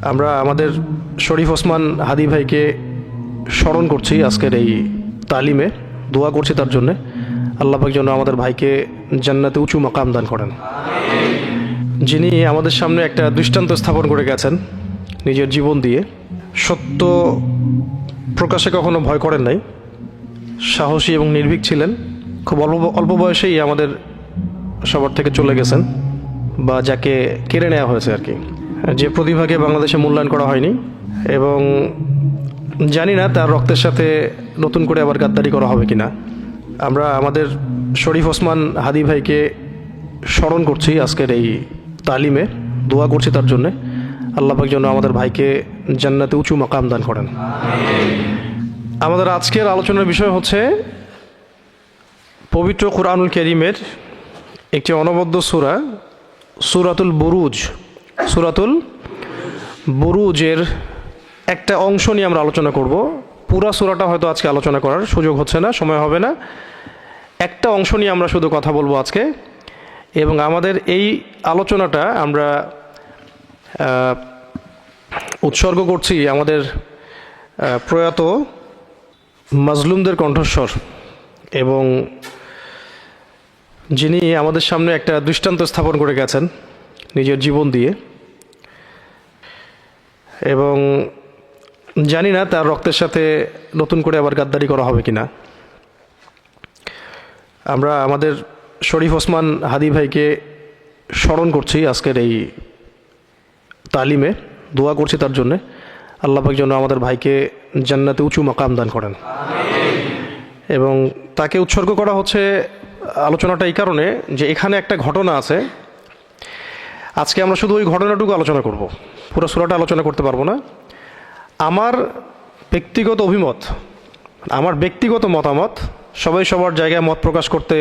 আমরা আমাদের শরীফ ওসমান হাদি ভাইকে স্মরণ করছি আজকের এই তালিমে, দোয়া করছি তার জন্যে। আল্লাহ পাক যেন আমাদের ভাইকে জান্নাতে উঁচু মাকাম দান করেন, যিনি আমাদের সামনে একটা দৃষ্টান্ত স্থাপন করে গেছেন নিজের জীবন দিয়ে। সত্য প্রকাশে কখনো ভয় করেন নাই, সাহসী এবং নির্ভীক ছিলেন। খুব অল্প বয়সেই আমাদের সবার থেকে চলে গেছেন, বা যাকে কেড়ে নেওয়া হয়েছে আর কি, যে প্রতিভাকে বাংলাদেশে মূল্যায়ন করা হয়নি। এবং জানি না তার রক্তের সাথে নতুন করে আবার গাদ্দারি করা হবে কিনা। আমরা আমাদের শরীফ ওসমান হাদি ভাইকে স্মরণ করছি আজকের এই তালিমে, দোয়া করছি তার জন্যে। আল্লাহ পাক যেন আমাদের ভাইকে জান্নাতে উঁচু মাকাম দান করেন। আমাদের আজকের আলোচনার বিষয় হচ্ছে পবিত্র কুরআনুল কারীমের একটি অনবদ্য সূরা, সূরাতুল বুরুজ। সূরাতুল বুরুজের একটা অংশ নিয়ে আমরা আলোচনা করব। পুরা সূরাটা হয়তো আজকে আলোচনা করার সুযোগ হচ্ছে না, সময় হবে না। একটা অংশ নিয়ে আমরা শুধু কথা বলবো আজকে। এবং আমাদের এই আলোচনাটা আমরা উৎসর্গ করছি আমাদের প্রয়াত মাজলুমদের কণ্ঠস্বর, এবং যিনি আমাদের সামনে একটা দৃষ্টান্ত স্থাপন করে গেছেন নিজের জীবন দিয়ে। এবং জানি না তার রক্তের সাথে নতুন করে আবার গাদ্দারি করা হবে কিনা। আমরা আমাদের শরীফ ওসমান হাদি ভাইকে স্মরণ করছি আজকের এই তালিমে, দোয়া করছি তার জন্যে। আল্লাহ পাক যেন আমাদের ভাইকে জান্নাতে উঁচু মাকাম দান করেন। এবং তাকে উৎসর্গ করা হচ্ছে আলোচনাটা এই কারণে যে এখানে একটা ঘটনা আছে। আজকে আমরা শুধু ওই ঘটনাটুকু আলোচনা করব, পুরো সূরাটা আলোচনা করতে পারবো না। আমার ব্যক্তিগত অভিমত, আমার ব্যক্তিগত মতামত, সবাই সবার জায়গায় মত প্রকাশ করতে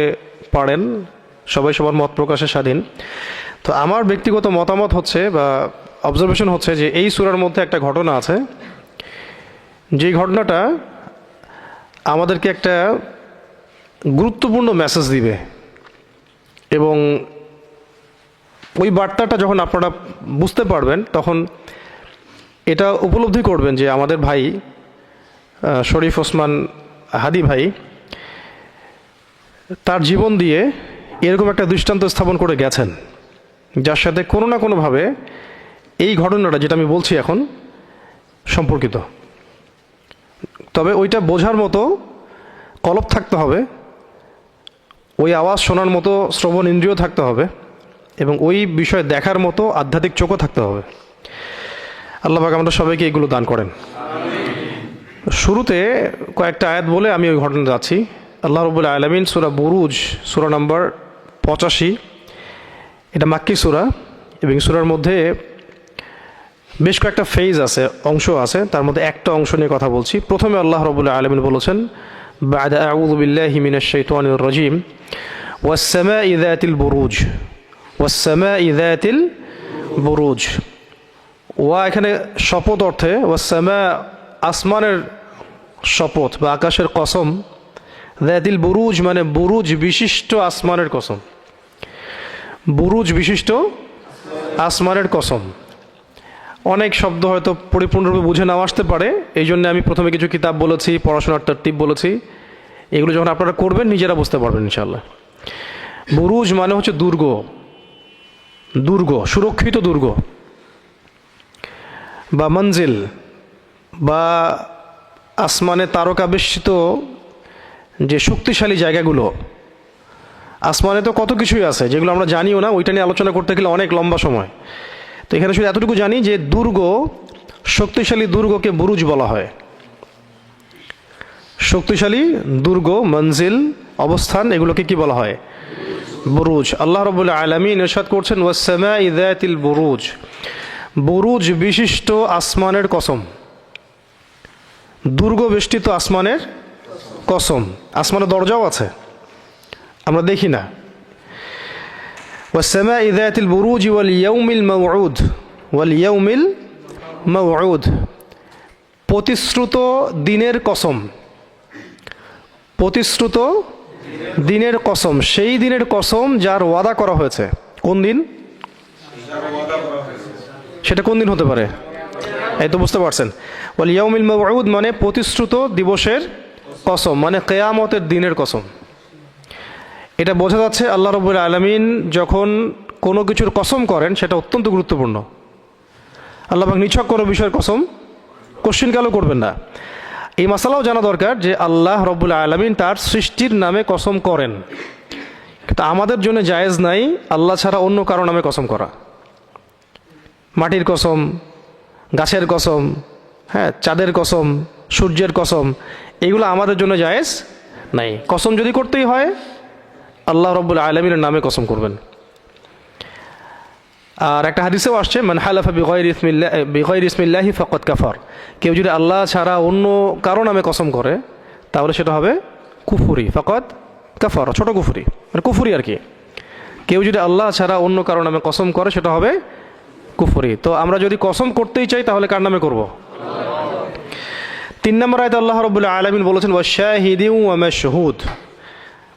পারেন, সবাই সবার মত প্রকাশের স্বাধীন। তো আমার ব্যক্তিগত মতামত হচ্ছে বা অবজারভেশন হচ্ছে যে এই সূরার মধ্যে একটা ঘটনা আছে, যেই ঘটনাটা আমাদেরকে একটা গুরুত্বপূর্ণ মেসেজ দিবে। এবং ওই বার্তাটা যখন আপনারা বুঝতে পারবেন, তখন এটা উপলব্ধি করবেন যে আমাদের ভাই শরীফ ওসমান হাদি ভাই তার জীবন দিয়ে এরকম একটা দৃষ্টান্ত স্থাপন করে গেছেন, যার সাথে কোনো না কোনোভাবে এই ঘটনাটা যেটা আমি বলছি এখন সম্পর্কিত। তবে ওইটা বোঝার মতো কলব থাকতে হবে, ওই আওয়াজ শোনার মতো শ্রবণ ইন্দ্রিয় থাকতে হবে, এবং ওই বিষয় দেখার মতো আধ্যাত্মিক চোখও থাকতে হবে। আল্লাহ পাক আমাদের সবাইকে এগুলো দান করেন। শুরুতে কয়েকটা আয়াত বলে আমি ওই ঘটনা যাচ্ছি। আল্লাহ রাব্বুল আলামিন সূরা বুরুজ, সূরা নম্বর 85, এটা মাক্কি সূরা। এবং সূরার মধ্যে বেশ কয়েকটা ফেজ আছে, অংশ আছে। তার মধ্যে একটা অংশ নিয়ে কথা বলছি। প্রথমে আল্লাহ রাব্বুল আলামিন বলেছেন, বা'দা আউযু বিল্লাহি মিনাশ শাইতানির রাজীম, ওয়াস সামাই যাতিল বুরুজ, ওয়াস সামাই যাতিল বুরুজ। ওয়া এখানে শপথ অর্থে, ওয়াস সামা আসমানের শপথ বা আকাশের কসম, যাতিল বুরুজ মানে বুরুজ বিশিষ্ট আসমানের কসম, বুরুজ বিশিষ্ট আসমানের কসম। অনেক শব্দ হয়তো পরিপূর্ণরূপে বুঝে নাও আসতে পারে, এই জন্য আমি প্রথমে কিছু কিতাব বলেছি, পড়াশোনার তারতিব বলেছি। এগুলো যখন আপনারা করবেন নিজেরা বুঝতে পারবেন ইনশাআল্লাহ। বুরুজ মানে হচ্ছে দুর্গ, দুর্গ, সুরক্ষিত দুর্গ বা মঞ্জিল, বা আসমানে তারকা বেষ্টিত যে শক্তিশালী জায়গাগুলো। আসমানে তো কত কিছুই আছে যেগুলো আমরা জানিও না, ওইটা নিয়ে আলোচনা করতে গেলে অনেক লম্বা সময়। তো এখানে শুধু এতটুকু জানি যে দুর্গ, শক্তিশালী দুর্গকে বুরুজ বলা হয়। শক্তিশালী দুর্গ, মঞ্জিল, অবস্থান, এগুলোকে কি বলা হয়? বুরুজ। আল্লাহ রাব্বুল আলামিন ইরশাদ করছেন, ওয়াস সামাই যাতিল বুরুজ, বুরুজ বিশিষ্ট আসমানের কসম, দুর্গ বেষ্টিত আসমানের কসম। আসমানের দরজাও আছে, আমরা দেখি না। ওয়াস সামাই যাতিল বুরুজ ওয়াল ইয়াউমিল মাউউদ, ওয়াল ইয়াউমিল মাউউদ, প্রতিশ্রুত দিনের কসম, প্রতিশ্রুত দিনের কসম, সেই দিনের কসম যার ওয়াদা করা হয়েছে। কোন দিন? সেটা কোন দিন হতে পারে? এই তো বুঝতে পারছেন। ওয়াল ইয়াউমিল মাউউদ মানে প্রতিশ্রুত দিবসের কসম, মানে কিয়ামতের দিনের কসম। এটা বোঝা যাচ্ছে আল্লাহ রাব্বুল আলামিন যখন কোনো কিছুর কসম করেন সেটা অত্যন্ত গুরুত্বপূর্ণ। আল্লাহ পাক নিছক কোনো বিষয়ের কসম কোশ্চিনকালও করবেন না। এই মাসালাও জানা দরকার যে আল্লাহ রাব্বুল আলামিন তার সৃষ্টির নামে কসম করেন, কিন্তু আমাদের জন্য জায়েজ নাই আল্লাহ ছাড়া অন্য কারো নামে কসম করা। মাটির কসম, গাছের কসম, হ্যাঁ, চাঁদের কসম, সূর্যের কসম, এগুলো আমাদের জন্য জায়েজ নাই। কসম যদি করতেই হয় আল্লাহ রাব্বুল আলামিনের নামে কসম করবেন। আর একটা হাদিসেও আসছে, মান হালাফা বিগাইরি ইসমিল্লাহি ফাকাদ কাফার, কেউ যদি আল্লাহ ছাড়া অন্য কারো নামে কসম করে তাহলে সেটা হবে কুফুরি। ফাকাদ কাফার, ছোট কুফুরি, মানে কুফুরি আর কি। কেউ যদি আল্লাহ ছাড়া অন্য কারো নামে কসম করে সেটা হবে কুফুরি। তো আমরা যদি কসম করতেই চাই তাহলে কার নামে করব? 3 নম্বর আয়াতে আল্লাহ রাব্বুল আলামিন বলেছেন ওয়াশাহিদিন ওয়া মাশহুদ।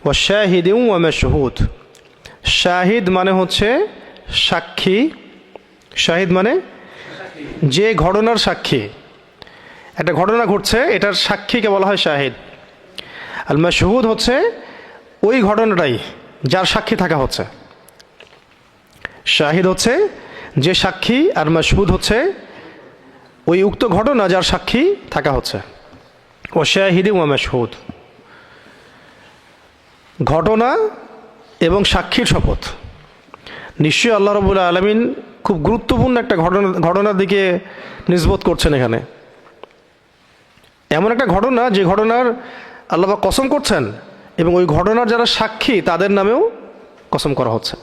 ওয়াশাহিদিন ওয়া মাশহুদ, শাহিদ মানে হচ্ছে সাক্ষী। শাহিদ মানে যে ঘটনার সাক্ষী, একটা ঘটনা ঘটছে এটার সাক্ষীকে বলা হয় শাহিদ। আল মাশহুদ হচ্ছে ওই ঘটনাটাই যার সাক্ষী থাকা হচ্ছে। শাহিদ হচ্ছে যে সাক্ষী, আর মাশহুদ হচ্ছে ওই উক্ত ঘটনা যার সাক্ষী থাকা হচ্ছে। ও শাহিদি ওয়া মাশহুদ, ঘটনা এবং সাক্ষীর শপথ। নিশ্চয়ই আল্লাহ রাব্বুল আলামিন খুব গুরুত্বপূর্ণ একটা ঘটনার দিকে নিসবত করছেন এখানে। এমন একটা ঘটনা যে ঘটনার আল্লাহ পাক কসম করছেন এবং ওই ঘটনার যারা সাক্ষী তাদের নামেও কসম করা হচ্ছে।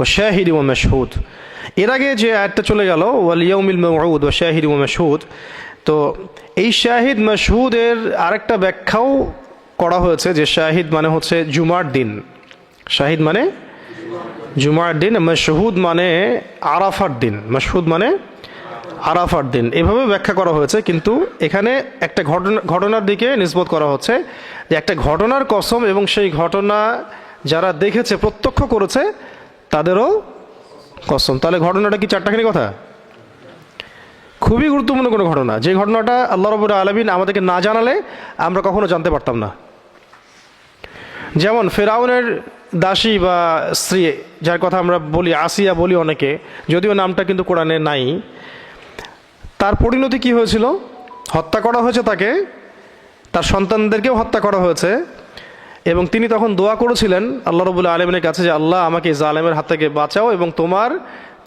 ও শাহিদি ওয়া মাশহুদ, এর আগে যে আয়াতটা চলে গেল ওয়াল ইয়াউমিল মাউউদ ওয়া শাহিদি ওয়া মাশহুদ, তো এই শাহিদ মাশহুদের আরেকটা ব্যাখ্যাও করা হয়েছে যে শাহিদ মানে হচ্ছে জুমার দিন। শাহিদ মানে জুমার দিন, মাশহুদ মানে আরাফার দিন। মাশহুদ মানে আরাফার দিন, এভাবে ব্যাখ্যা করা হয়েছে। কিন্তু এখানে একটা ঘটনার দিকে নিসবত করা হচ্ছে যে একটা ঘটনার কসম, এবং সেই ঘটনা যারা দেখেছে, প্রত্যক্ষ করেছে, তাদেরও কসম। তাহলে ঘটনাটা কি চারটাখানি কথা? খুবই গুরুত্বপূর্ণ কোনো ঘটনা, যে ঘটনাটা আল্লাহ রাব্বুল আলামিন আমাদেরকে না জানালে আমরা কখনো জানতে পারতাম না। যেমন ফেরাউনের দাসী বা স্ত্রী, যার কথা আমরা বলি আসিয়া বলি অনেকে, যদিও নামটা কিন্তু কোরআনে নাই, তার পরিণতি কি হয়েছিল? হত্যা করা হয়েছে তাকে, তার সন্তানদেরকেও হত্যা করা হয়েছে, এবং তিনি তখন দোয়া করেছিলেন আল্লাহ রাব্বুল আলামিনের কাছে যে আল্লাহ আমাকে জালেমের হাত থেকে বাঁচাও এবং তোমার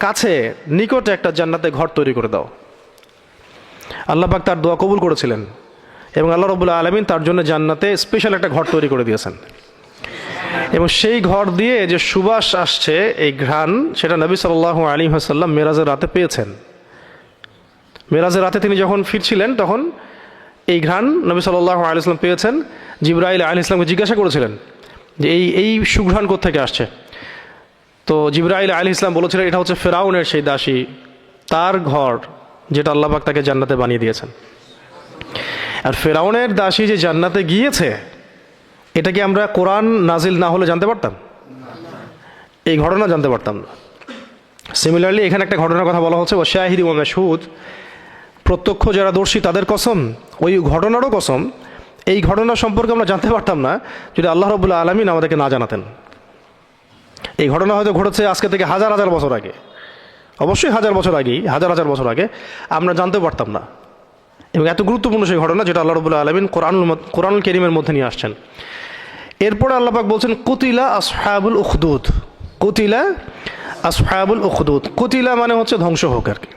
কাছে নিকটে একটা জান্নাতে ঘর তৈরি করে দাও। আল্লাহ পাক তার দোয়া কবুল করেছিলেন এবং আল্লাহ রাব্বুল আলামিন তার জন্য জান্নাতে স্পেশাল একটা ঘর তৈরি করে দিয়েছেন। এবং সেই ঘর দিয়ে যে সুবাস আসছে, এই ঘ্রাণ, সেটা নবী সাল্লাল্লাহু আলাইহি ওয়াসাল্লাম মেরাজের রাতে পেয়েছেন। মেরাজের রাতে তিনি যখন ফিরছিলেন তখন এই ঘ্রাণ নবী সাল্লাল্লাহু আলাইহি ওয়াসাল্লাম পেয়েছেন। জিবরাইল আলাইহিস সালামকে জিজ্ঞাসা করেছিলেন যে এই সুঘ্রাণ কোত্থেকে আসছে। তো জিবরাইল আলাইহিস সালাম বলেছিলেন এটা হচ্ছে ফেরাউনের সেই দাসী, তার ঘর, যেটা আল্লাহ পাক তাকে জান্নাতে বানিয়ে দিয়েছেন। আর ফেরাউনের দাসী যে জান্নাতে গিয়েছে, এটা কি আমরা কোরআন নাজিল না হলে জানতে পারতাম? এই ঘটনা জানতে পারতাম না। সিমিলারলি এখানে একটা ঘটনার কথা বলা হচ্ছে, ও শাহিদি ওয়া মাশহুদ, প্রত্যক্ষ যারা দর্শী তাদের কসম, ওই ঘটনারও কসম। এই ঘটনা সম্পর্কে আমরা জানতে পারতাম না যদি আল্লাহ রাব্বুল আলামিন আমাদেরকে না জানাতেন। এই ঘটনা হয়তো ঘটেছে আজকে থেকে হাজার হাজার বছর আগে, অবশ্যই হাজার হাজার বছর আগে, আমরা জানতে পারতাম না। এবং এত গুরুত্বপূর্ণ সেই ঘটনা যেটা আল্লাহ রাব্বুল আলামিন কোরআনুল কারীমের মধ্যে নিয়ে আসছেন। এরপরে আল্লাহ পাক বলছেন কুতিলা আসহাবুল উখদুদ। কুতিলা আসহাবুল উখদুদ, কুতিলা মানে হচ্ছে ধ্বংস হোক আর কি।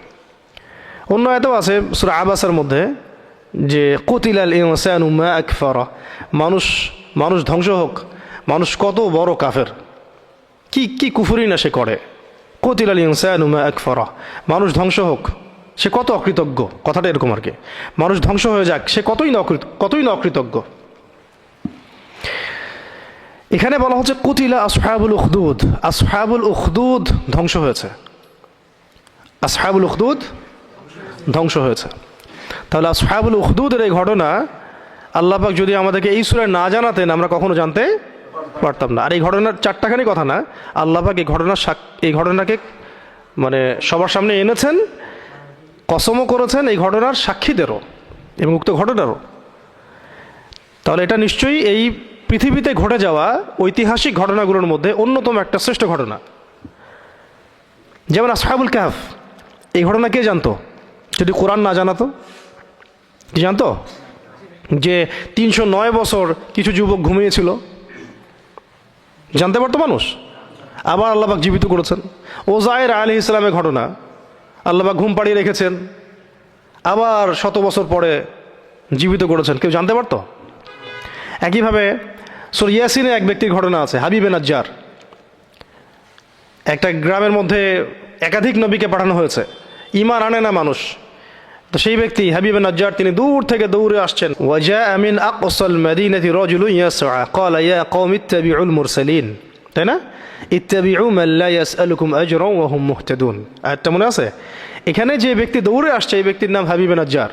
অন্য আয়াতেও আছে সূরা আবাসের মধ্যে যে কুতিলাল ইনসানু মা আকফারা, মানুষ ধ্বংস হোক, মানুষ কত বড় কাফের, কি কুফরি না সে করে। কুতিলাল ইনসানু মা আকফারা, মানুষ ধ্বংস হোক, সে কত অকৃতজ্ঞ, কথাটা এরকম আর কি। মানুষ ধ্বংস হয়ে যাক, সে কতই না অকৃতজ্ঞ। এখানে বলা হচ্ছে কুতিলা আসহাবুল উখদুদ, আসহাবুল উখদুদ ধ্বংস হয়েছে, আসহাবুল উখদুদ ধ্বংস হয়েছে। তাহলে আসহাবুল উখদুদের এই ঘটনা আল্লাহ পাক যদি আমাদেরকে এই সূরায় না জানাতেন আমরা কখনো জানতে পারতাম না। আর এই ঘটনার চারটাখানি কথা না, আল্লাহ পাক এই ঘটনাকে মানে সবার সামনে এনেছেন, কসমও করেছেন এই ঘটনার সাক্ষীদেরও এবং উক্ত ঘটনারও। তাহলে এটা নিশ্চয়ই এই পৃথিবীতে ঘটে যাওয়া ঐতিহাসিক ঘটনাগুলোর মধ্যে অন্যতম একটা শ্রেষ্ঠ ঘটনা। যেমন আসহাবুল কাহফ, এই ঘটনা কে জানতো যদি কোরআন না জানাতো? কি জানতো? যে 309 বছর কিছু যুবক ঘুমিয়েছিল, জানতে পারতো মানুষ? আবার আল্লাহবাক জীবিত করেছেন। ওজায়ের আলাইহিস ইসলামের ঘটনা, আল্লাহবাক ঘুম পাড়িয়ে রেখেছেন, আবার 100 বছর পরে জীবিত করেছেন, কেউ জানতে পারতো? একইভাবে সূরা ইয়াসিনে এক ব্যক্তির ঘটনা আছে, হাবিবে নাজ্জার। একটা গ্রামের মধ্যে একাধিক নবীকে পাঠানো হয়েছে, ঈমান আনে না মানুষ। তো সেই ব্যক্তি হাবিবে নাজ্জার তিনি দূর থেকে দৌড়ে আসছেন। ওয়াজাআ মিন আকসাল মাদিনাতি রাজুলুন ইয়াসআ ক্বালা ইয়া কওমি ইত্তাবিউল মুরসালিন, তাই না? ইত্তাবিউ মান লা ইয়াসআলুকুম আজরান ওয়া হুম মুহতাদুন, আয়াতটা মনে আছে? এখানে যে ব্যক্তি দৌড়ে আসছে এই ব্যক্তির নাম হাবিবে নাজ্জার।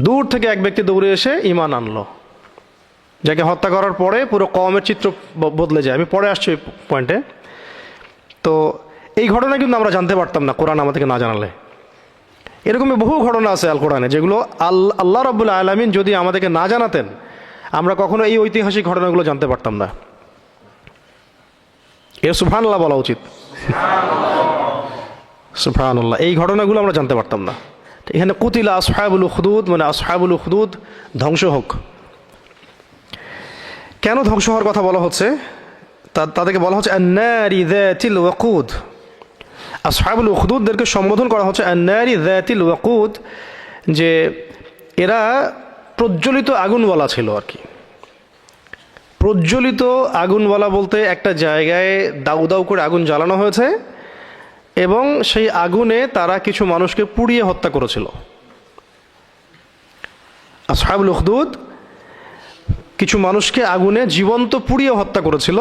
দূর থেকে এক ব্যক্তি দৌড়ে এসে ঈমান আনলো, যাকে হত্যা করার পরে পুরো কওমের চিত্র বদলে যায়। আমি পরে আসছি ওই পয়েন্টে। তো এই ঘটনা কিন্তু আমরা জানতে পারতাম না কোরআন আমাদেরকে না জানালে। এরকমই বহু ঘটনা আছে আল কোরআনে যেগুলো আল্লাহ রাব্বুল আলামিন যদি আমাদেরকে না জানাতেন আমরা কখনো এই ঐতিহাসিক ঘটনাগুলো জানতে পারতাম না। এর সুবহানাল্লাহ বলা উচিত, সুবহানাল্লাহ। এই ঘটনাগুলো আমরা জানতে পারতাম না। এখানে কুতিলা আসহাবুল উখদুদ, মানে আসহাবুল উখদুদ ধ্বংস হোক। কেন ধ্বংস হওয়ার কথা বলা হচ্ছে? তাদেরকে বলা হচ্ছে আন-নারি যাতিল ওয়াকুদ। আসহাবুল উখদুদদেরকে সম্বোধন করা হচ্ছে আন-নারি যাতিল ওয়াকুদ, যে এরা প্রজ্বলিত আগুনওয়ালা ছিল আর কি। প্রজ্বলিত আগুনওয়ালা বলতে একটা জায়গায় দাউ দাউ করে আগুন জ্বালানো হয়েছে এবং সেই আগুনে তারা কিছু মানুষকে পুড়িয়ে হত্যা করেছিল। আসহাবুল উখদুদ কিছু মানুষকে আগুনে জীবন্ত পুড়িয়ে হত্যা করেছিল।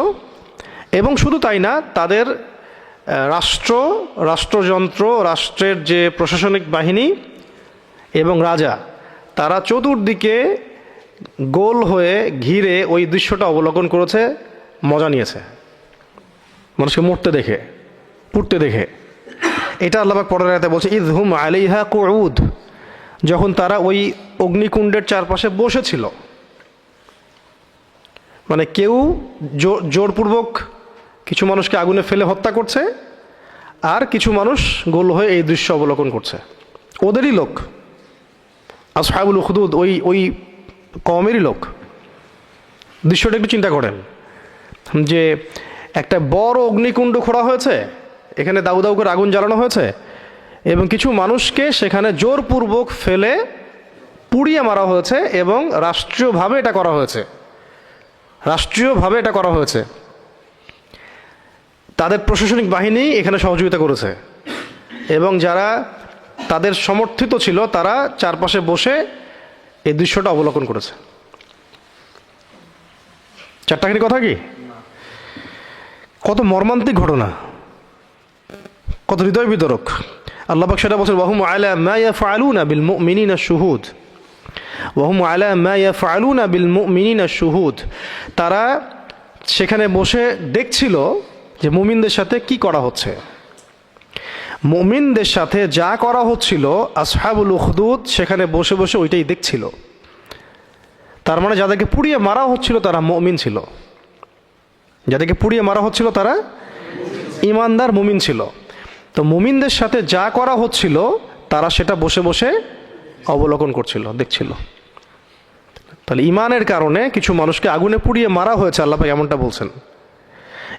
এবং শুধু তাই না, তাদের রাষ্ট্রযন্ত্র, রাষ্ট্রের যে প্রশাসনিক বাহিনী এবং রাজা, তারা চতুর্দিকে গোল হয়ে ঘিরে ওই দৃশ্যটা অবলোকন করেছে, মজা নিয়েছে মানুষকে মরতে দেখে, পুড়তে দেখে। এটা আল্লাহ পাক পরের আয়াতে বলছে ইয হুম আলাইহা কুউদ, যখন তারা ওই অগ্নিকুণ্ডের চারপাশে বসেছিল। মানে কেউ জোরপূর্বক কিছু মানুষকে আগুনে ফেলে হত্যা করছে, আর কিছু মানুষ গোল হয়ে এই দৃশ্য অবলোকন করছে। ওদেরই লোক, আসহাবুল উখদুদ ওই কওমেরই লোক। দৃশ্যটা একটু চিন্তা করেন, যে একটা বড় অগ্নিকুণ্ড খোঁড়া হয়েছে, এখানে দাউ দাউ করে আগুন জ্বালানো হয়েছে এবং কিছু মানুষকে সেখানে জোরপূর্বক ফেলে পুড়িয়ে মারা হয়েছে এবং রাষ্ট্রীয়ভাবে এটা করা হয়েছে। রাষ্ট্রীয়ভাবে এটা করা হয়েছে, তাদের প্রশাসনিক বাহিনী এখানে সহযোগিতা করেছে এবং যারা তাদের সমর্থিত ছিল তারা চারপাশে বসে এই দৃশ্যটা অবলোকন করেছে। চারটাখানি কথা কি? কত মর্মান্তিক ঘটনা, কত হৃদয় বিতরক। আল্লাহ পাক সেটা বলছেন ওয়াহুম আলা মা ইয়াফআলুনা বিল মুমিনিনা শুহুদ, ওয়াহুম আলা মা ইয়াফআলুনা বিল মুমিনিনা শুহুদ। তারা সেখানে বসে দেখছিল যে মুমিনদের সাথে কি করা হচ্ছে। মুমিনদের সাথে যা করা হচ্ছিল আসহাবুল উখদুদ সেখানে বসে বসে ওইটাই দেখছিল। তার মানে যাদেরকে পুড়িয়ে মারা হচ্ছিল তারা মুমিন ছিল, যাদেরকে পুড়িয়ে মারা হচ্ছিল তারা ঈমানদার মুমিন ছিল। তো মুমিনদের সাথে যা করা হচ্ছিল তারা সেটা বসে বসে অবলোকন করছিল, দেখছিল। তাহলে ঈমানের কারণে কিছু মানুষকে আগুনে পুড়িয়ে মারা হয়েছে, আল্লাহ পাক এমনটা বলছেন।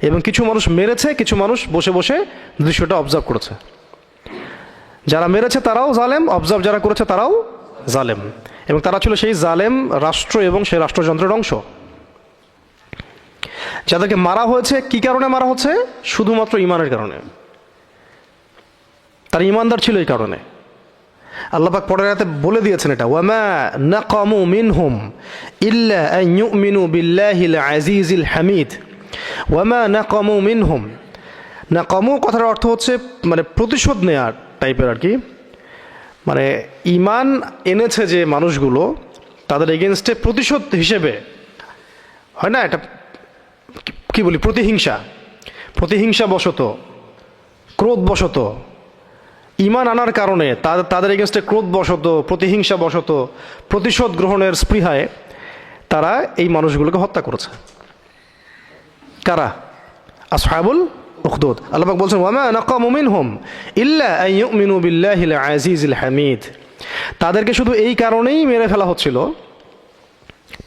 এবং কিছু মানুষ মেরেছে, কিছু মানুষ বসে বসে দৃশ্যটা অবজার্ভ করেছে। যারা মেরেছে তারাও জালেম, অবজার্ভ যারা করেছে তারাও জালেম, এবং তারা ছিল সেই জালেম রাষ্ট্র এবং সেই রাষ্ট্রযন্ত্রের অংশ। যাদেরকে মারা হয়েছে কি কারণে মারা হচ্ছে? শুধুমাত্র ঈমানের কারণে, তারা ঈমানদার ছিল এই কারণে। আল্লাহ পাক পরের আয়াতে বলে দিয়েছেন এটা, ওয়ামা নাকামু মিনহুম ইল্লা আন ইউমিনু বিল্লাহিল আজিজিল হামিদ। ওয়ামা নাকামু মিনহুম, নাকামু কথার অর্থ হচ্ছে মানে প্রতিশোধ নেয়ার টাইপের আর কি। মানে ঈমান এনেছে যে মানুষগুলো, তাদের এগেনস্টে প্রতিশোধ হিসেবে, হয় না এটা কি বলি, প্রতিহিংসা বশত, ক্রোধ বশত ঈমান আনার কারণে তাদের এগেনস্টে ক্রোধবশত, প্রতিহিংসাবশত, প্রতিশোধ গ্রহণের স্পৃহায় তারা এই মানুষগুলোকে হত্যা করেছে। কারা? আসহাবুল উখদুদ। আল্লাহ পাক বলছেন, ওয়ামা নাকামু মিনহুম ইল্লা আন ইউমিনু বিল্লাহিল আজিজিল হামিদ। তাদেরকে শুধু এই কারণেই মেরে ফেলা হচ্ছিল,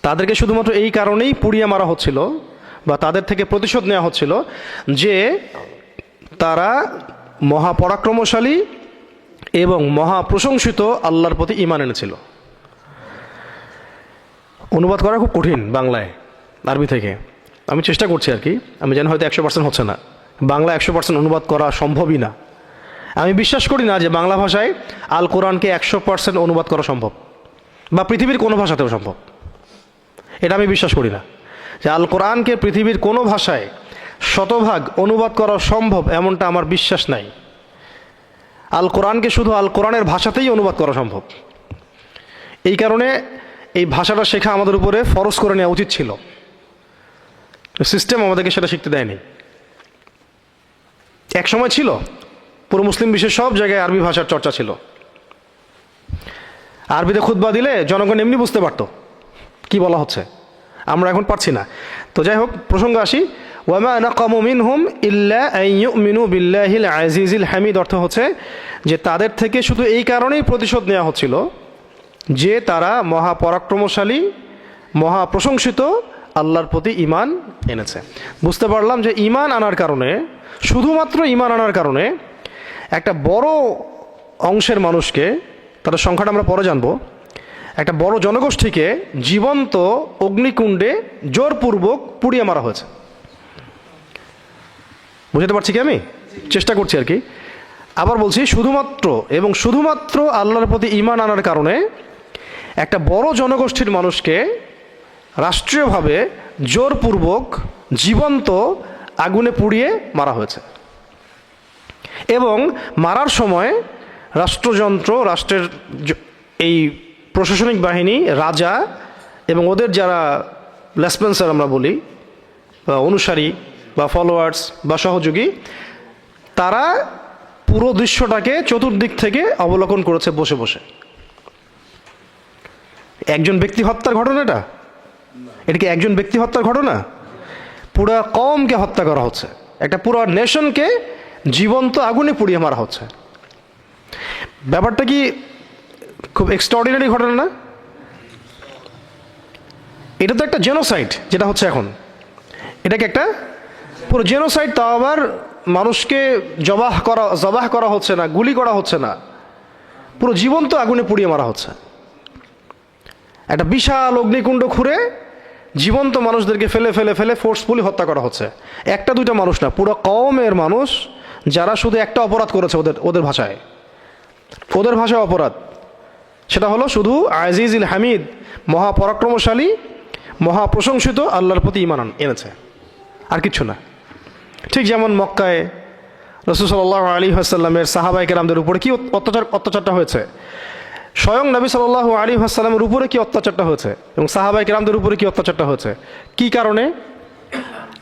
তাদেরকে শুধুমাত্র এই কারণেই পুড়িয়ে মারা হচ্ছিল বা তাদের থেকে প্রতিশোধ নেওয়া হচ্ছিল যে তারা মহাপরাক্রমশালী এবং মহাপ্রশংসিত আল্লাহর প্রতি ঈমান এনেছিল। অনুবাদ করা খুব কঠিন বাংলায়, আরবি থেকে। আমি চেষ্টা করছি আর কি, আমি জানি হয়তো 100% হচ্ছে না, বাংলা 100% অনুবাদ করা সম্ভবই না। আমি বিশ্বাস করি না যে বাংলা ভাষায় আল কোরআনকে 100% অনুবাদ করা সম্ভব, বা পৃথিবীর কোনো ভাষাতেও সম্ভব। এটা আমি বিশ্বাস করি না যে আল কোরআনকে পৃথিবীর কোনো ভাষায় শতভাগ অনুবাদ করা সম্ভব, এমনটা আমার বিশ্বাস নাই। আল কোরআনকে শুধু আল কোরআনের ভাষাতেই অনুবাদ করা সম্ভব। এই কারণে এই ভাষাটা শেখা আমাদের উপরে ফরজ করে নেওয়া উচিত ছিল। সিস্টেম আমাদেরকে সেটা শিখতে দেয়নি। এক সময় ছিল পুরো মুসলিম বিশ্বের সব জায়গায় আরবি ভাষার চর্চা ছিল। আরবিতে খুতবা দিলে জনগণ এমনি বুঝতে পারতো কি বলা হচ্ছে, আমরা এখন পারছি না। তো যাই হোক, প্রসঙ্গ আসি। ওয়ামা নাকামু মিনহুম ইল্লা আন ইউমিনু বিল্লাহিল আজিজিল হামিদ অর্থ হচ্ছে যে তাদের থেকে শুধু এই কারণেই প্রতিশোধ নেওয়া হচ্ছিল যে তারা মহাপরাক্রমশালী, মহাপ্রশংসিত আল্লাহর প্রতি ঈমান এনেছে। বুঝতে পারলাম যে ঈমান আনার কারণে, শুধুমাত্র ঈমান আনার কারণে একটা বড় অংশের মানুষকে, তাদের সংখ্যাটা আমরা পরে জানবো, একটা বড় জনগোষ্ঠীকে জীবন্ত অগ্নিকুণ্ডে জোরপূর্বক পুড়িয়ে মারা হয়েছে। বুঝতে পারছি কি? আমি চেষ্টা করছি আর কি। আবার বলছি, শুধুমাত্র এবং শুধুমাত্র আল্লাহর প্রতি ঈমান আনার কারণে একটা বড় জনগোষ্ঠীর মানুষকে রাষ্ট্রীয়ভাবে জোরপূর্বক জীবন্ত আগুনে পুড়িয়ে মারা হয়েছে। এবং মারার সময় রাষ্ট্রযন্ত্র, রাষ্ট্রের এই প্রশাসনিক বাহিনী, রাজা এবং ওদের যারা লেসপেন্সার আমরা বলি, বা অনুসারী বা ফলোয়ার্স বা সহযোগী, তারা পুরো দৃশ্যটাকে চতুর্দিক থেকে অবলোকন করেছে বসে বসে। একজন ব্যক্তি হত্যার ঘটনা এটা কি একজন ব্যক্তি হত্যার ঘটনা? পুরো কওমকে হত্যা করা হচ্ছে, একটা পুরো নেশনকে জীবন্ত আগুনে পুড়িয়ে মারা হচ্ছে। ব্যাপারটা কি খুব এক্সট্রাঅর্ডিনারি ঘটনা না? এটা তো একটা জেনোসাইড যেটা হচ্ছে এখন, এটাকে একটা পুরো জেনোসাইড। তাও আবার মানুষকে জবাহ করা হচ্ছে না, গুলি করা হচ্ছে না, পুরো জীবন্ত আগুনে পুড়িয়ে মারা হচ্ছে। একটা বিশাল অগ্নিকুণ্ড খুঁড়ে জীবন্ত মানুষদেরকে ফেলে ফেলে ফেলে ফোর্সফুলি হত্যা করা হচ্ছে। একটা দুইটা মানুষ না, পুরো কওমের মানুষ, যারা শুধু একটা অপরাধ করেছে ওদের ভাষায় অপরাধ। সেটা হলো শুধু আজিজিল হামিদ, মহাপরাক্রমশালী, মহাপ্রশংসিত আল্লাহর প্রতি ঈমান এনেছে, আর কিছু না। ঠিক যেমন মক্কায় রাসূল সাল্লাল্লাহু আলাইহি ওয়াসাল্লামের সাহাবায়ে কেরামদের উপরে কি অত্যাচারটা হয়েছে, স্বয়ং নবী সাল্লাল্লাহু আলাইহি ওয়াসাল্লামের উপরে কি অত্যাচারটা হয়েছে, এবং সাহাবায়ে কেরামদের উপরে কি অত্যাচারটা হয়েছে, কি কারণে?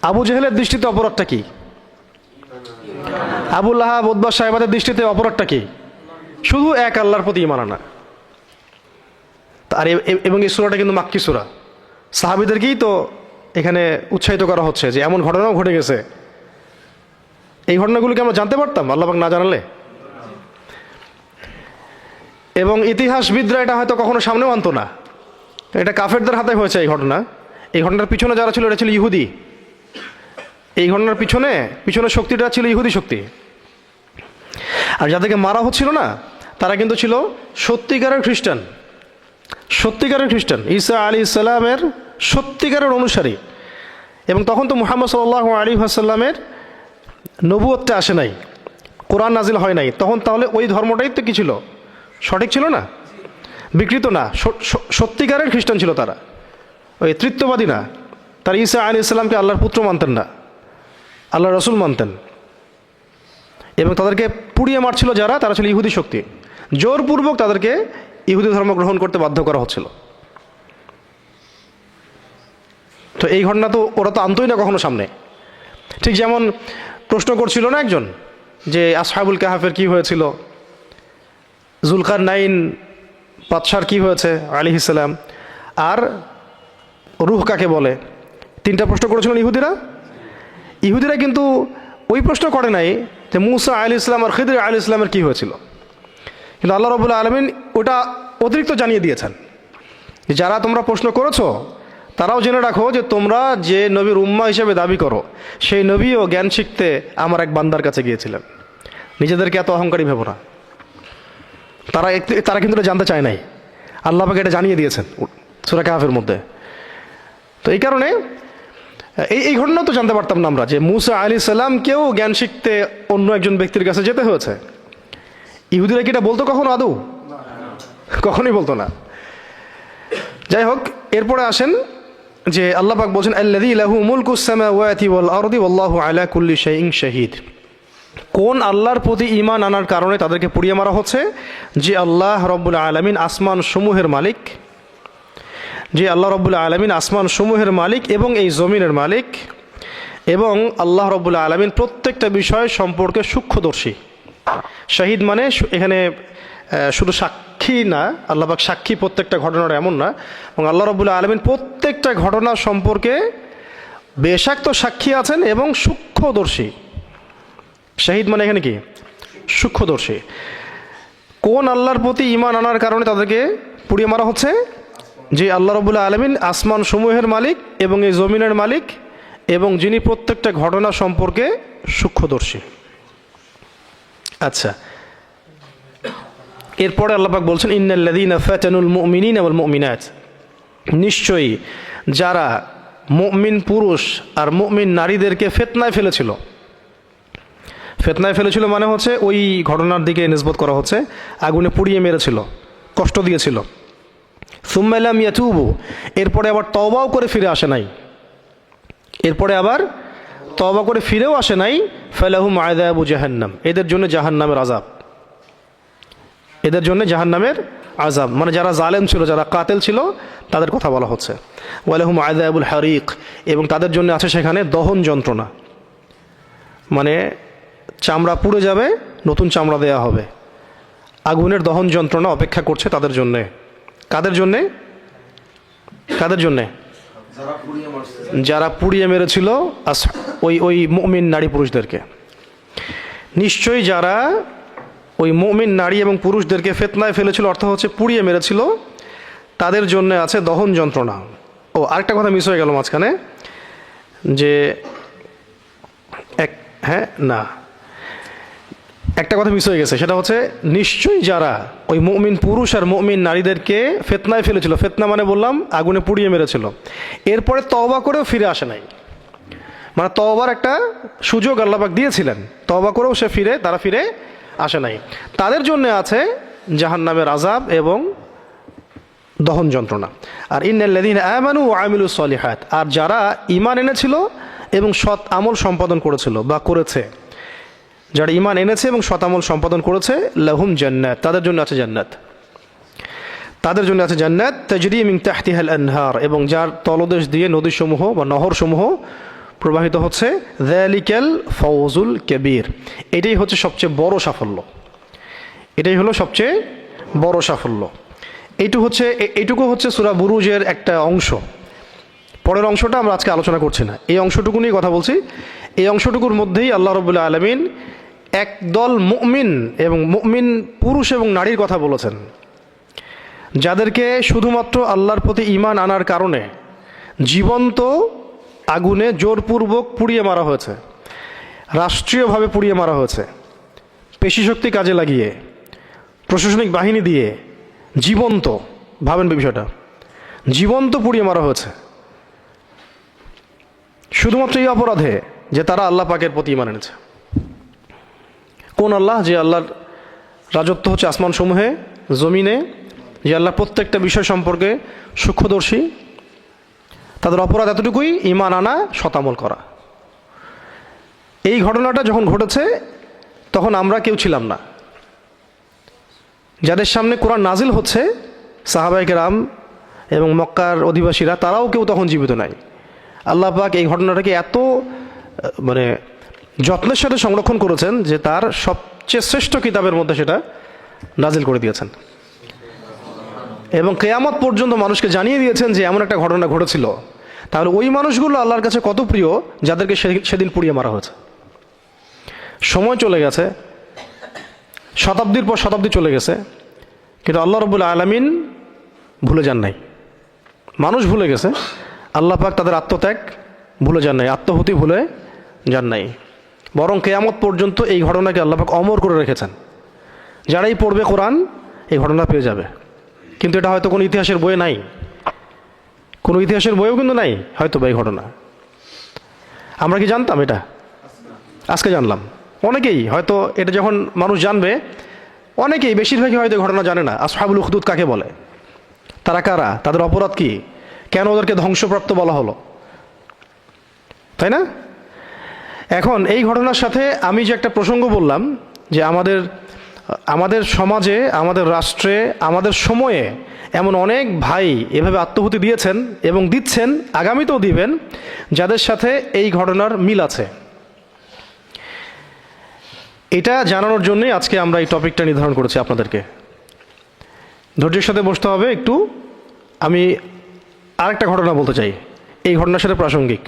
আবু জেহেলের দৃষ্টিতে অপরাধটা কি? আবু লাহাব, উতবা, সাইবাদের দৃষ্টিতে অপরাধটা কি? শুধু এক আল্লাহর প্রতি ঈমান আনা। আর এবং এই সূরাটা কিন্তু মাক্কি সূরা। সাহাবীদেরকেই তো এখানে উৎসাহিত করা হচ্ছে যে এমন ঘটনাও ঘটে গেছে। এই ঘটনাগুলোকে আমরা জানতে পারতাম আল্লাহ পাক না জানালে? এবং ইতিহাসবিদরা এটা হয়তো কখনো সামনেও আনতো না। এটা কাফেরদের হাতে হয়েছে এই ঘটনা। এই ঘটনার পিছনে যারা ছিল, এটা ছিল ইহুদি। এই ঘটনার পিছনে শক্তিটা ছিল ইহুদি শক্তি। আর যাদেরকে মারা হচ্ছিল না, তারা কিন্তু ছিল সত্যিকারের খ্রিস্টান। ঈসা আলাইহিস সালামের সত্যিকারের অনুসারী। এবং তখন তো মুহাম্মদ সাল্লাল্লাহু আলাইহি ওয়াসাল্লামের নবুয়তটা আসে নাই, কোরআন নাজিল হয় নাই তখন। তাহলে ওই ধর্মটাই তো কি ছিল? সঠিক ছিল না, বিকৃত না, সত্যিকারের খ্রিস্টান ছিল তারা। ওই তৃত্ববাদী না। তারা ঈসা আলাইহিস সালামকে আল্লাহর পুত্র মানতেন না, আল্লাহর রাসূল মানতেন। এবং তাদেরকে পুড়িয়ে মারছিল যারা, তারা ছিল ইহুদি শক্তি। জোরপূর্বক তাদেরকে ইহুদি ধর্ম গ্রহণ করতে বাধ্য করা হচ্ছিল। তো এই ঘটনা তো ওরা তো আনতোই না কখনো সামনে। ঠিক যেমন প্রশ্ন করছিল না একজন যে আসহাবুল কাহাফের কি হয়েছিল, জুলকারনাইন বাদশার কি হয়েছে আলাইহিস সালাম, আর রূহ কাকে বলে, তিনটা প্রশ্ন করেছিলেন ইহুদিরা কিন্তু ওই প্রশ্ন করে নাই যে মুসা আলাইহিস সালাম আর খিদর আলাইহিস সালামের কি হয়েছিল, কিন্তু আল্লাহ রাব্বুল আলামিন ওটা অতিরিক্ত জানিয়ে দিয়েছেন যে যারা তোমরা প্রশ্ন করেছো তারাও জেনে রাখো যে তোমরা যে নবীর উম্মা হিসেবে দাবি করো সেই নবীও জ্ঞান শিখতে আমার এক বান্দার কাছে গিয়েছিলেন। নিজেদেরকে এত অহংকারী ভেবো না। তারা কিন্তু এটা জানতে চায় নাই, আল্লাহ পাক এটা জানিয়ে দিয়েছেন সূরা কাহফের মধ্যে। তো এই কারণে এই ঘটনা তো জানতে পারতাম না আমরা যে মুসা আলাইহিস সালামকেও জ্ঞান শিখতে অন্য একজন ব্যক্তির কাছে যেতে হয়েছে। ইহুদিরা কি এটা বলতো কখনো আদৌ? কখনোই বলতো না। যাই হোক, এরপরে আসেন যে আল্লাহ পাক বলছেন আল্লাযী লাহু মুলকুস সামাওয়াতি ওয়াল আরদি ওয়াল্লাহু আলা কুল্লি শাইইন শাহীদ। কোন আল্লাহর প্রতি ঈমান আনার কারণে তাদেরকে পুড়িয়ে মারা হচ্ছে? যে আল্লাহ রব্বুল আলামিন আসমান সমূহের মালিক, যে আল্লাহ রব্বুল আলামিন আসমান সমূহের মালিক এবং এই জমিনের মালিক, এবং আল্লাহ রব্বুল আলামিন প্রত্যেকটা বিষয় সম্পর্কে সূক্ষ্মদর্শী। শাহিদ মানে এখানে শুধু সাক্ষী না, আল্লাহ পাক সাক্ষী প্রত্যেকটা ঘটনার এমন না, এবং আল্লাহ রব্বুল আলামিন প্রত্যেকটা ঘটনা সম্পর্কে বেশাক্ত সাক্ষী আছেন এবং সূক্ষ্মদর্শী। শাহিদ মানে এখানে কি? সূক্ষ্মদর্শী। কোন আল্লাহর প্রতি ঈমান আনার কারণে তাদেরকে পুড়িয়ে মারা হচ্ছে? যে আল্লাহ রব্বুল আলামিন আসমান সমূহের মালিক এবং এই জমিনের মালিক, এবং যিনি প্রত্যেকটা ঘটনা সম্পর্কে সূক্ষ্মদর্শী। আচ্ছা, এরপরে আল্লাহ পাক বলছেন ইন্নাল্লাযীনা ফাতানুল মুমিনিনা ওয়াল মুমিনাত, নিশ্চয়ই যারা মুমিন পুরুষ আর মুমিন নারীদেরকে ফিতনায় ফেলেছিল। ফিতনায় ফেলেছিল মানে হচ্ছে ওই ঘটনার দিকে নিসবত করা হচ্ছে, আগুনে পুড়িয়ে মেরেছিল, কষ্ট দিয়েছিল। সুম্মা লাম ইয়াতুবু, এরপরে আবার তওবাও করে ফিরে আসে নাই, এরপরে আবার তওবা করে ফিরেও আসে নাই। ফালাহুম আযাবু জাহান্নাম, এদের জন্য জাহান্নামের আযাব, এদের জন্য জাহান্নামের আযাব। মানে যারা জালেম ছিল, যারা কাতেল ছিল, তাদের কথা বলা হচ্ছে। ওয়ালাহুম আযাবুল হারিক, এবং তাদের জন্য আছে সেখানে দহন যন্ত্রণা, মানে চামড়া পুড়ে যাবে, নতুন চামড়া দেয়া হবে। আগুনের দহন যন্ত্রণা অপেক্ষা করছে তাদের জন্যে। কাদের জন্যে? কাদের জন্যে? যারা পুড়িয়ে মেরেছিল ওই মুমিন নারী পুরুষদেরকে। নিশ্চয়ই যারা ওই মুমিন নারী এবং পুরুষদেরকে ফিতনায় ফেলেছিল, অর্থ হচ্ছে পুড়িয়ে মেরেছিল, তাদের জন্য আছে দহন যন্ত্রণা। ও আরেকটা কথা মিস হয়ে গেল মাঝখানে, যে একটা কথা মিস হয়ে গেছে, সেটা হচ্ছে নিশ্চয়ই যারা ওই মুমিন পুরুষ আর মুমিন নারীদেরকে ফিতনায় ফেলেছিল, ফিতনা মানে বললাম আগুনে পুড়িয়ে মেরেছিল, এরপরে তওবা করেও ফিরে আসে নাই। মানে তওবার একটা সুযোগ আল্লাহ পাক দিয়েছিলেন, তওবা করেও তারা ফিরে আসে নাই। তাদের জন্য আছে জাহান্নামের আযাব এবং দহন যন্ত্রণা। আর ইন্নাল্লাযীনা আমানু ওয়া আমিলুস সলিহাত, আর যারা ঈমান এনেছিল এবং সৎ আমল সম্পাদন করেছিল বা করেছে, যারা ঈমান এনেছে এবং সৎ আমল সম্পাদন করেছে, লাহুম জান্নাত, তাদের জন্য আছে জান্নাত, তাদের জন্য আছে জান্নাত তাজরি মিন তাহতিহাল আনহার, এবং যার তলদেশ দিয়ে নদীসমূহ বা নহরসমূহ প্রবাহিত হচ্ছে। যালিকাল ফাওজুল কাবীর, এটাই হচ্ছে সবচেয়ে বড় সাফল্য, এটাই হলো সবচেয়ে বড় সাফল্য। এইটুকু হচ্ছে সূরা বুরুজের একটা অংশ। পরের অংশটা আমরা আজকে আলোচনা করছি না, এই অংশটুকু নিয়ে কথা বলছি। এই অংশটুকুর মধ্যেই আল্লাহ রাব্বুল আলামিন একদল মুমিন এবং মুমিন পুরুষ এবং নারীর কথা বলেছেন, যাদেরকে শুধুমাত্র আল্লাহর প্রতি ঈমান আনার কারণে জীবন্ত আগুনে জোরপূর্বক পুড়িয়ে মারা হয়েছে, রাষ্ট্রীয়ভাবে পুড়িয়ে মারা হয়েছে, পেশিশক্তি কাজে লাগিয়ে, প্রশাসনিক বাহিনী দিয়ে জীবন্ত, ভাবেন বিষয়টা, জীবন্ত পুড়িয়ে মারা হয়েছে শুধুমাত্র এই অপরাধে যে তারা আল্লাহ পাকের প্রতি ঈমান এনেছে। কোন আল্লাহ? যে আল্লাহর রাজত্ব হচ্ছে আসমান সমূহে, জমিনে, যে আল্লাহ প্রত্যেকটা বিষয় সম্পর্কে সূক্ষ্মদর্শী, তাদের অপরাধ এতটুকুই, ঈমান আনা, শতামল করা। এই ঘটনাটা যখন ঘটেছে তখন আমরা কেউ ছিলাম না, যাদের সামনে কোরআন নাজিল হচ্ছে, সাহাবায়ে কেরাম এবং মক্কার অধিবাসীরা, তারাও কেউ তখন জীবিত নাই। আল্লাহ পাক এই ঘটনাটাকে এত যত্নের সাথে সংরক্ষণ করেছেন যে তার সবচেয়ে শ্রেষ্ঠ কিতাবের মধ্যে সেটা নাজিল করে দিয়েছেন এবং কিয়ামত পর্যন্ত মানুষকে জানিয়ে দিয়েছেন যে এমন একটা ঘটনা ঘটেছিল। তাহলে ওই মানুষগুলো আল্লাহর কাছে কত প্রিয় যাদেরকে সেদিন পুড়িয়ে মারা হয়েছে। সময় চলে গেছে, শতাব্দীর পর শতাব্দী চলে গেছে, কিন্তু আল্লাহ রাব্বুল আলামিন ভুলে যান নাই। মানুষ ভুলে গেছে, আল্লাহ পাক তাদের আত্মত্যাগ ভুলে যান নাই, আত্মহুতি ভুলে যান নাই। বরং কিয়ামত পর্যন্ত এই ঘটনাকে আল্লাহ পাক অমর করে রেখেছেন। যারাই পড়বে কোরআন এই ঘটনা পেয়ে যাবে। কিন্তু এটা হয়তো কোনো ইতিহাসের বইয়ে নাই, কোনো ইতিহাসের বইও কিন্তু নাই হয়তো বা এই ঘটনা। আমরা কি জানতাম এটা? আজকে জানলাম। অনেকেই হয়তো এটা যখন মানুষ জানবে, অনেকেই বেশিরভাগই হয়তো ঘটনা জানে না। আসহাবুল উখদুদ কাকে বলে, তারা কারা, তাদের অপরাধ কি, কেন ওদেরকে ধ্বংসপ্রাপ্ত বলা হলো, তাই না? এখন এই ঘটনার সাথে আমি যে একটা প্রসঙ্গ বললাম যে আমাদের সমাজে, আমাদের রাষ্ট্রে, আমাদের সময়ে এমন অনেক ভাই এভাবে আত্মহুতি দিয়েছেন এবং দিচ্ছেন, আগামীতেও দিবেন, যাদের সাথে এই ঘটনার মিল আছে। এটা জানানোর জন্যই আজকে আমরা এই টপিকটা নির্ধারণ করেছি আপনাদেরকে। ধৈর্যের সাথে বসতে হবে একটু। আমি আরেকটা ঘটনা বলতে চাই, এই ঘটনার সাথে প্রাসঙ্গিক।